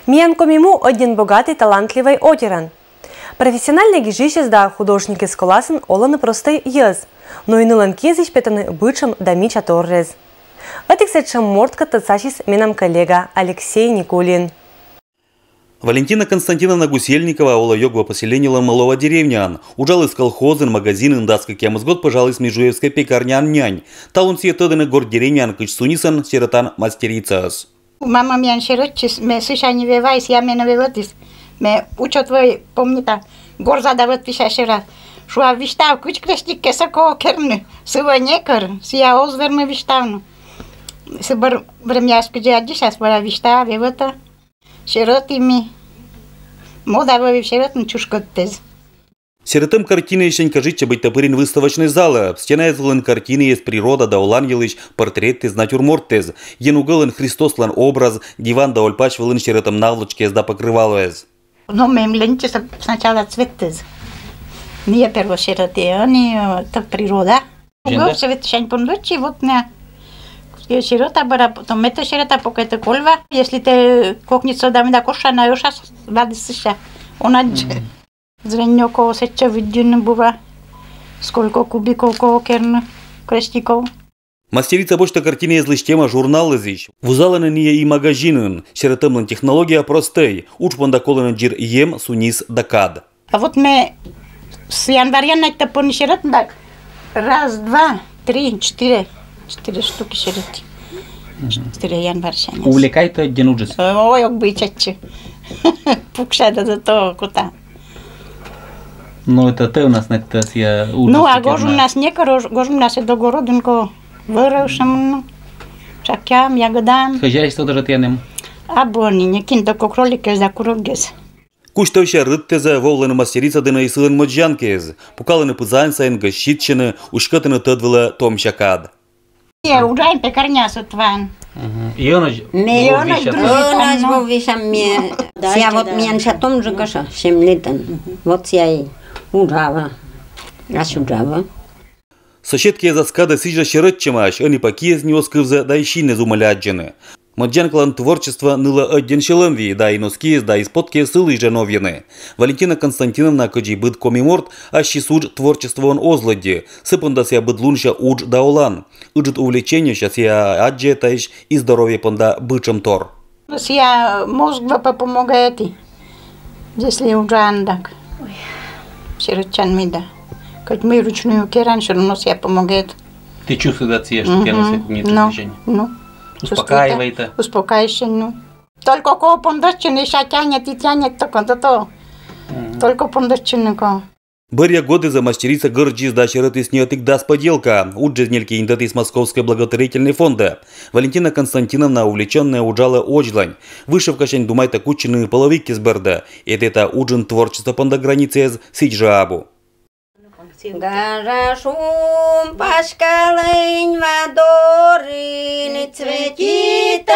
Миянкомиму один богатый, талантливый отеран. Профессиональный гижищес да художники сколасын оланы простой ез, но и ныланкезич петаны бычам да мича торрез. Атиксетшам мортка тацачис минам коллега Алексей Никулин. Валентина Константиновна Гусельникова ола йогва поселения малого деревнян. Ужал из колхозен, магазин, датска кемызгод, пожалуй, с межуевской пекарнян нянь. Талон сиетодыны гор деревнян кыч сунисан, сиротан мастерицас. Мама мян широтчис, ме сышани вевайс, я мене вевотис. Ме учо твой, помнита, гор задават пишаши раз. Шуа виштав, куч крестик кесако керны, сыва некер, сия озверны виштавну. Сыбар времяшки джади, сейчас бара виштав, вевота. Широтими. Мода вы широтный чушкоттез. Сиротым картины еще кажется быть топырин выставочной зала. Стена из картины есть природа да уланьелыч, портреты, натюрморттез. Енугылын Христослан образ, диван да ольпач вылын сиротым наволочки да покрывалуез. Ну, мы им лените сначала цветтез. Не первое сироты, они это природа. Угол цвет шань понлочи, вот на сирота бара, потом это сирота пока это кольва. Если ты кокницу дам да коша на юша, воды сыша. Он зрение кого сеча видно бува. Сколько кубиков кого керн крестиков. Мастерица почта картины из листема журнал изич. Вузаланы не и магазинын. Сиротымлын технология простой. Учпанда колын джир ем сунис дакад. А вот мы с января на это понесерот так. Раз, два, три, четыре. 4 штуки сироти. 4 января. Увлекай-то денуджес. Ой, обычачи. Пукшада за то кута. Ну это ты у нас на это я. Ну а гож у нас не гож у нас и до городинко выросшим. Чакям, ягодам. Хозяйство даже тянем. Або не кинь только кролики за курогез. Куштовща рыттезе вовлена мастерица дына и сылын моджанкез. Пукалыны пызайн сайн гащитчины, ушкатыны тыдвыла томщакад. Я ураем пекарня сутван. Ионоч вовишам мне. Я вот меня шатом же каша, 7 лет. Вот я и урава. Аж урава. Соседки за скада сижа щерытчимаш, они пакиез неоскывзе да ищи не зумаляджены. Моджанклан творчество ныла один шеломви, да и носкиез, да и спотки сылы женовьены. Валентина Константиновна каджи быт комиморт, а щисудж творчество он озлади. Сыпанда ся быдлунша удж да олан. Уджит увлечение щас я аджетаиш и здоровье панда бычем тор. Я мозг помогает, если уджандак. Сиротчан ми да. Как мы ручную керан, все равно ся помогает. Ты чувствуешь, да, съешь, тянусь к движению. Ну. Успокаивай-то. Успокаивайся, ну. Только кого пондоччины еще тянет и тянет, только то. Только пондоччины кого. Бырья годы за мастерица горджи да щерыты с нее тык поделка. Уджи нельки индаты из Московской благотворительной фонда. Валентина Константиновна увлеченная уджала оджлань. Вышивка шень думай-то кучины половики с берда. Это уджин творчество понда границы из Сиджабу. Гарашум пашкалынь вадорын, цветит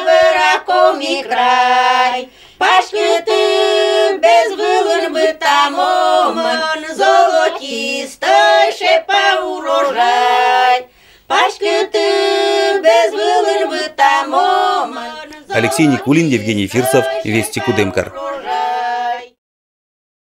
выракоми край. Пашкыты без вылын бытамомын, золотистой шепа урожай. Пашкыты без вылын бытамомын. Алексей Никулин, Евгений Фирсов, Вести Кудымкар.